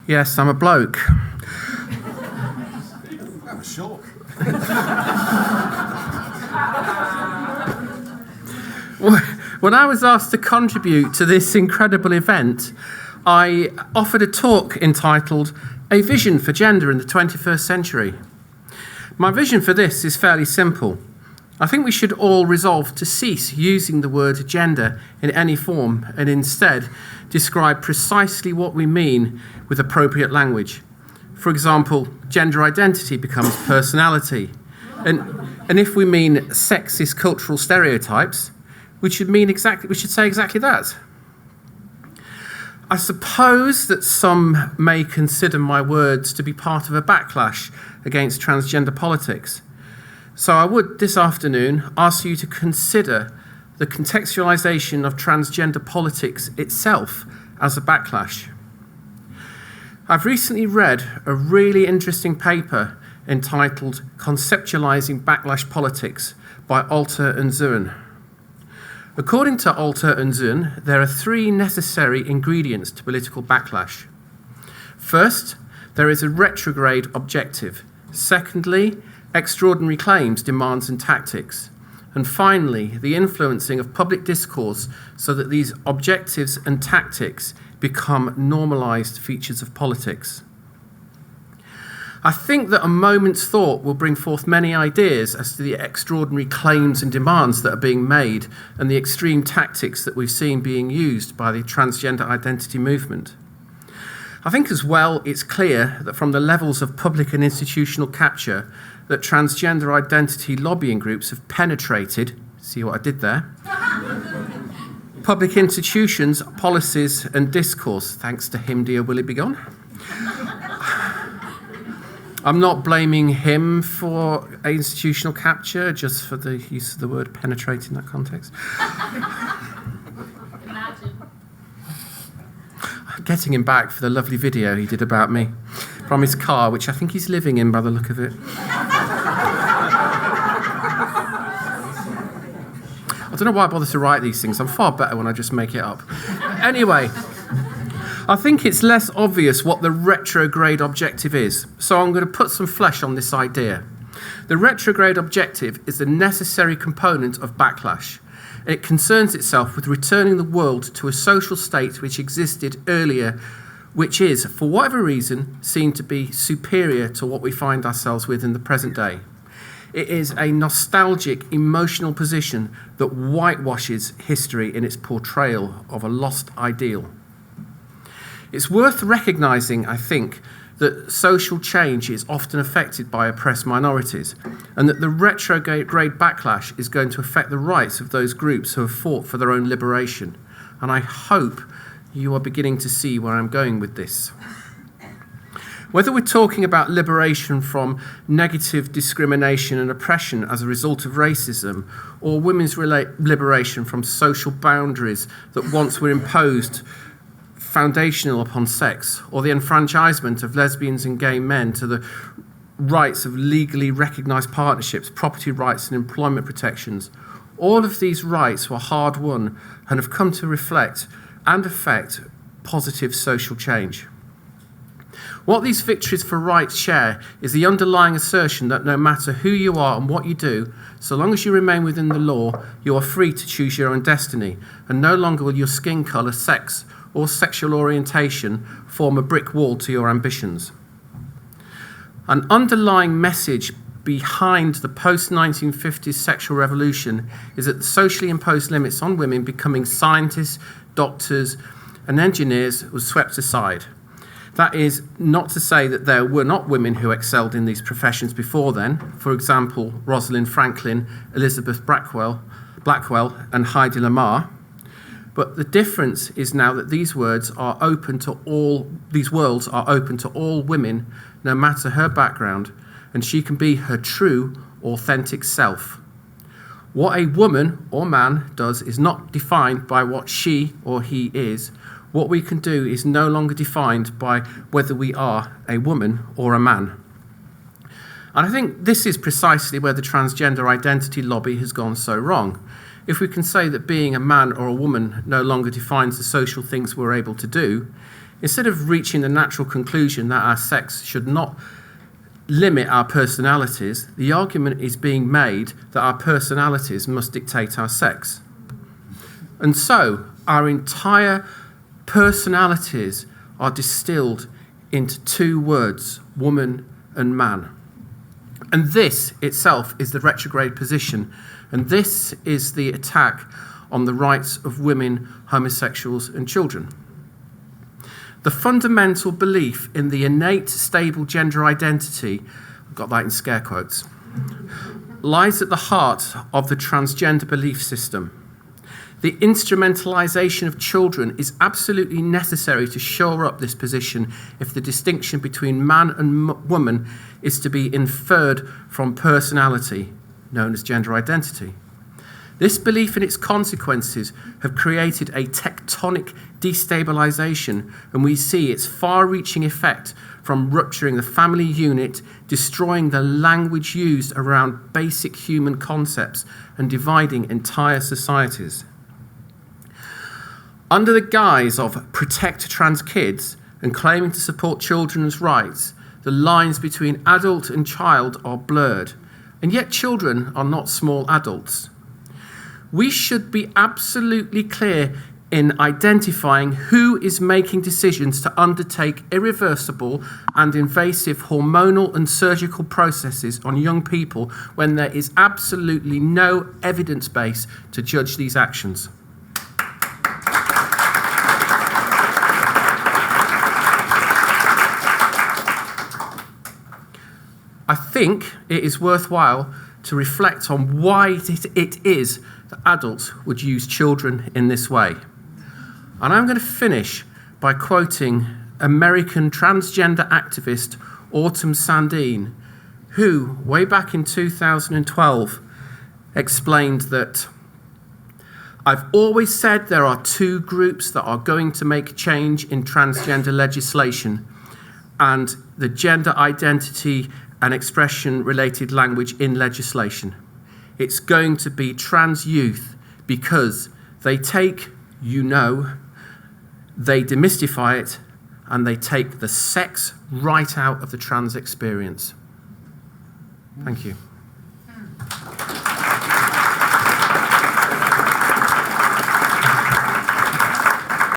Yes, I'm a bloke. That was short. When I was asked to contribute to this incredible event, I offered a talk entitled A Vision for Gender in the 21st Century. My vision for this is fairly simple. I think we should all resolve to cease using the word gender in any form and instead describe precisely what we mean with appropriate language. For example, gender identity becomes personality. And if we mean sexist cultural stereotypes, we should say exactly that. I suppose that some may consider my words to be part of a backlash against transgender politics. So I would, this afternoon, ask you to consider the contextualization of transgender politics itself as a backlash. I've recently read a really interesting paper entitled Conceptualizing Backlash Politics by Alter and Zurn. According to Alter and Zurn, there are three necessary ingredients to political backlash. First, there is a retrograde objective. Secondly, extraordinary claims, demands, and tactics. And finally, the influencing of public discourse so that these objectives and tactics become normalized features of politics. I think that a moment's thought will bring forth many ideas as to the extraordinary claims and demands that are being made and the extreme tactics that we've seen being used by the transgender identity movement. I think as well it's clear that from the levels of public and institutional capture that transgender identity lobbying groups have penetrated, see what I did there, public institutions, policies and discourse, thanks to him, dear will it be gone? I'm not blaming him for institutional capture, just for the use of the word penetrate in that context. I'm getting him back for the lovely video he did about me from his car, which I think he's living in by the look of it. I don't know why I bother to write these things. I'm far better when I just make it up. Anyway, I think it's less obvious what the retrograde objective is, so I'm going to put some flesh on this idea. The retrograde objective is a necessary component of backlash. It concerns itself with returning the world to a social state which existed earlier, which is, for whatever reason, seen to be superior to what we find ourselves with in the present day. It is a nostalgic, emotional position that whitewashes history in its portrayal of a lost ideal. It's worth recognising, I think, that social change is often affected by oppressed minorities, and that the retrograde backlash is going to affect the rights of those groups who have fought for their own liberation. And I hope you are beginning to see where I'm going with this. Whether we're talking about liberation from negative discrimination and oppression as a result of racism, or women's liberation from social boundaries that once were imposed foundational upon sex, or the enfranchisement of lesbians and gay men to the rights of legally recognised partnerships, property rights and employment protections, all of these rights were hard won and have come to reflect and affect positive social change. What these victories for rights share is the underlying assertion that no matter who you are and what you do, so long as you remain within the law, you are free to choose your own destiny, and no longer will your skin colour, sex, or sexual orientation form a brick wall to your ambitions. An underlying message behind the post-1950s sexual revolution is that the socially imposed limits on women becoming scientists, doctors, and engineers was swept aside. That is not to say that there were not women who excelled in these professions before then. For example, Rosalind Franklin, Elizabeth Blackwell, and Heidi Lamar. But the difference is now that these worlds are open to all women, no matter her background, and she can be her true, authentic self. What a woman or man does is not defined by what she or he is. What we can do is no longer defined by whether we are a woman or a man. And I think this is precisely where the transgender identity lobby has gone so wrong. If we can say that being a man or a woman no longer defines the social things we're able to do, Instead of reaching the natural conclusion that our sex should not limit our personalities, the argument is being made that our personalities must dictate our sex. And so, our entire personalities are distilled into two words, woman and man. And this itself is the retrograde position, and this is the attack on the rights of women, homosexuals, and children. The fundamental belief in the innate, stable gender identity, I've got that in scare quotes, lies at the heart of the transgender belief system. The instrumentalization of children is absolutely necessary to shore up this position if the distinction between man and woman is to be inferred from personality, known as gender identity. This belief and its consequences have created a tectonic destabilization, and we see its far-reaching effect from rupturing the family unit, destroying the language used around basic human concepts, and dividing entire societies. Under the guise of protect trans kids and claiming to support children's rights, the lines between adult and child are blurred, and yet children are not small adults. We should be absolutely clear in identifying who is making decisions to undertake irreversible and invasive hormonal and surgical processes on young people when there is absolutely no evidence base to judge these actions. I think it is worthwhile to reflect on why it is that adults would use children in this way. And I'm going to finish by quoting American transgender activist Autumn Sandine, who, way back in 2012, explained that I've always said there are two groups that are going to make change in transgender legislation, and the gender identity and expression-related language in legislation. It's going to be trans youth because they take, they demystify it, and they take the sex right out of the trans experience. Thank you.